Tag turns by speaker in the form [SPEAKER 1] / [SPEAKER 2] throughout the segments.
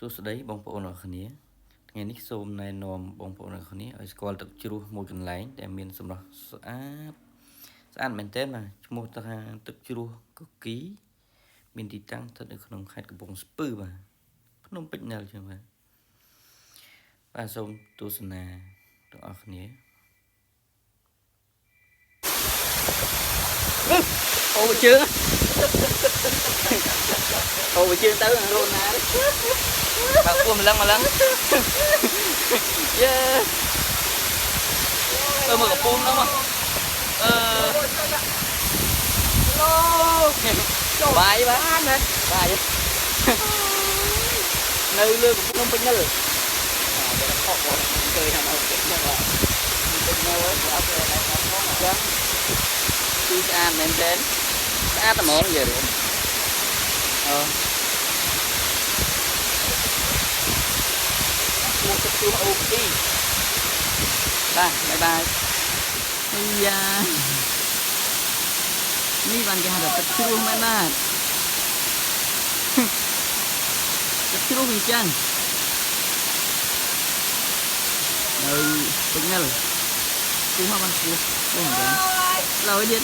[SPEAKER 1] សួស្តីបងប្អូនអរគ្នាថ្ងៃនេះសូមណែនាំបងប្អូនអរគ្នាឲ្យស្គាល់ទឹកជ្រោះមួយកន្លែងដែលមានសម្រស់ស្អាតមែនទែនបាទឈ្មោះថាទឹកជ្រោះកគីមានទីតាំងស្ថិតនៅក្នុងខេត្តកំពង់ស្ពឺបាទភ្នំពេជ្រណែលចឹងបាទសូមទស្សនាទាំងអស់គ្នាអូជើងអូជើងទៅរត់ណាបើគួរម្លឹងយេទៅមកកំពូលនោះមកឡូបាយបានណាបាយនៅលើកំពង់ពេញនិលវាខកមកឃើញថាមកពេញនិលពេញនិលអត់ទៅណាផងចឹងគឺស្អាតមែនទែនស្អាតតែហ្មងនិយាយរួមមកទឹកជ្រោះអូគីបាទបាយបាយអាយ៉ានេះបានគេហៅថាទឹកជ្រោះមែនណាទឹកជ្រោះវិញចឹងនៅពេញនិលគូមកបានគូបងចឹងឡើយទៀត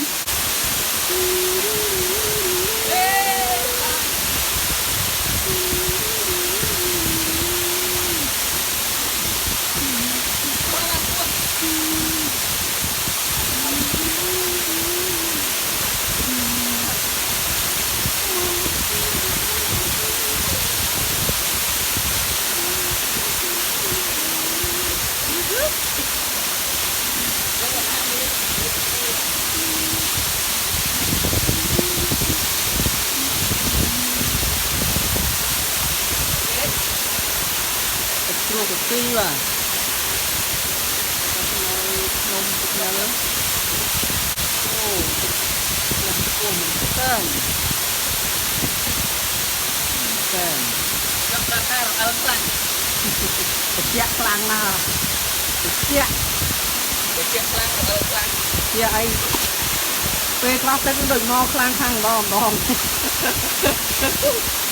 [SPEAKER 1] ជ្រោះកគីបាទខ្ញុំទឹកណាលើអូទឹកគោមិនតាំងចាប់ដាក់តែរអិលខ្លាំងតិចខ្លាំងណាស់តិចខ្លាំងរអិលខ្លាំងជាអីពេលខ្លះទឹកដូចមកខ្លាំងខាងម្ដង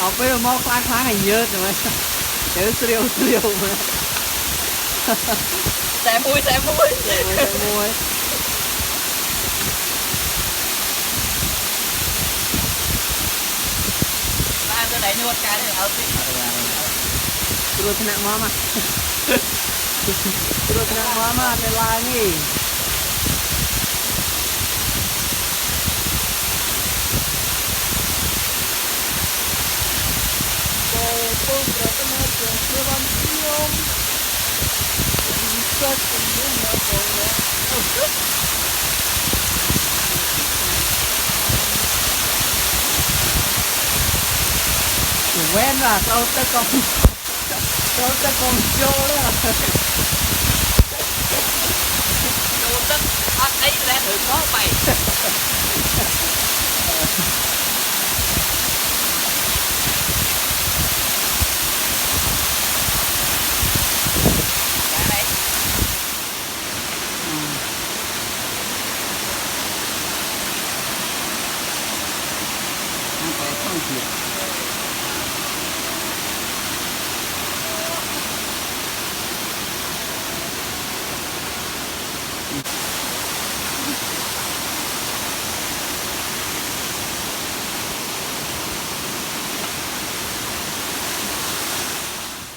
[SPEAKER 1] អត់ពេលមកខ្លាំងឲ្យញើតហ្នឹងទៅស្រាវមើលតែមួយបានទៅដៃនួតកាយនេះឲ្យទីគ្រូថ្នាក់មកគ្រូថ្នាក់មកទៅឡើងនេះបងប្រកបមកជាបានខ្ញុំសត្វខ្ញុំមកបងវ៉ែនឡាទៅទឹកកុំចូលទឹកអត់អីតែត្រូវខោបែក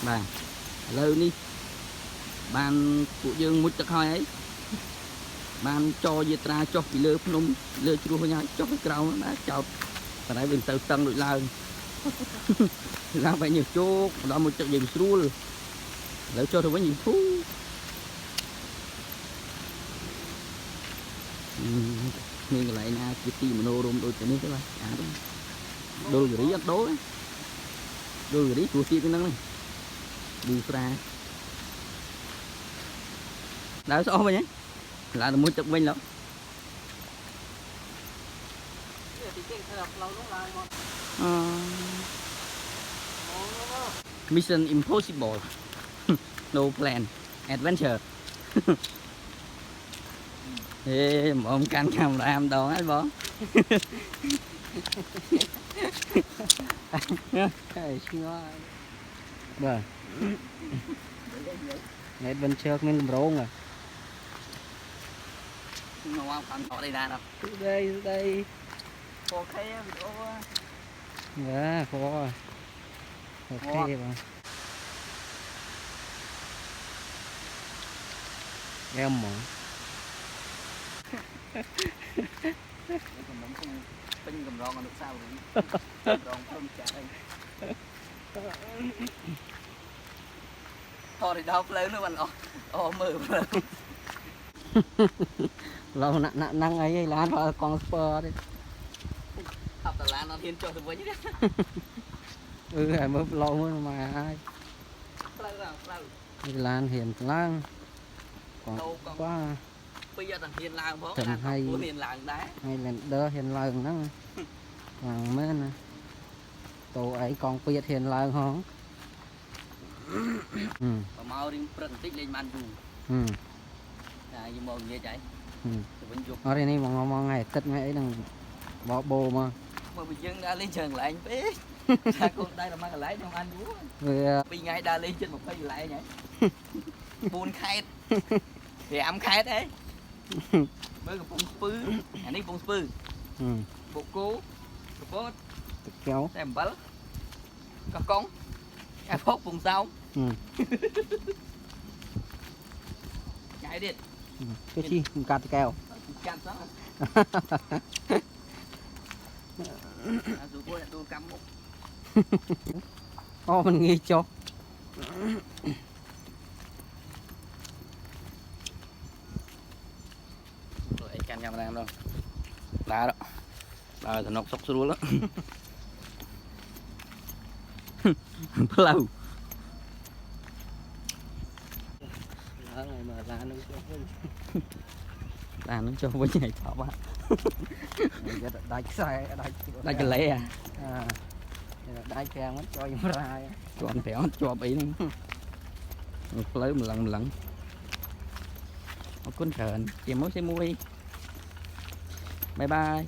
[SPEAKER 1] បាទឥឡូវនេះបានពួកយើងមុជទឹកហើយអីបានចយាត្រាចុះពីលើភ្នំលើជ្រោះវិញហើយចុះទៅក្រោមបាទចោតតែវិញទៅតឹងដូចឡើងបែរញើសជោកដល់មុជទឹកយើងស្រួលឥឡូវចុះទៅវិញយើងធូរមានកន្លែងណាជាទីមនោរម្យដូចនេះទេបាទស្អាតដុលគិរីអត់ដូរដុលគិរីព្រោះទៀតហ្នឹងឌូស្រាដើរស្អស់វិញហ៎ឡើងទៅមួយទឹកវិញឡូវMission Impossible No Plan Adventure មកកាន់កាមេរ៉ាម្ដងហើយបងឆ្ងល់
[SPEAKER 2] vâng ngày bên chơi mình rong à
[SPEAKER 1] ngon không có đây ra đâu
[SPEAKER 2] đây
[SPEAKER 1] ok video
[SPEAKER 2] dạ có ok mà em mà
[SPEAKER 1] pin cầm rong được sao rồi rong không chạy thôi thì đâu lên nữa mình mười
[SPEAKER 2] lâu nặng năng ấy là vào con spur đi
[SPEAKER 1] học tờ lá nó thiên cho được với chứ
[SPEAKER 2] mới lâu mà ai lan hiền lan còn quá
[SPEAKER 1] bây giờ thằng hiền làng phó
[SPEAKER 2] thằng hay
[SPEAKER 1] hiền làng đá
[SPEAKER 2] hay là đỡ hiền làng đó hoàng mấy nè tổ ấy còn biết hiền làng không
[SPEAKER 1] mau đi print tích lên man dù như mong như vậy
[SPEAKER 2] ở đây này mong ngày tết ngày ấy đừng bỏ bồ mà
[SPEAKER 1] bị dưng đã lên trường lại anh biết đây là mang cái lái trong anh búa vì ngày đã lên trên một cây lại nhỉ buồn khai thì ấm khai đấy với cái bông spư anh ấy bông spư bộ cố bốt
[SPEAKER 2] kéo
[SPEAKER 1] xem bắn có con cái phốt vùng sau chạy đi
[SPEAKER 2] cái chi cắt keo
[SPEAKER 1] cắt đó tôi cắm một
[SPEAKER 2] mình nghi cho
[SPEAKER 1] rồi canh camera em đâu đá đó rồi thì nó sốc xuống đó lâu
[SPEAKER 2] này mà
[SPEAKER 1] là nó cho với nhảy thọ ba
[SPEAKER 2] đại xe
[SPEAKER 1] đây cái lẽ
[SPEAKER 2] đại kèm nó cho em ra
[SPEAKER 1] còn thẻo cho bị lấy một lần cuốn thờn chị mới sẽ mua đi bye bye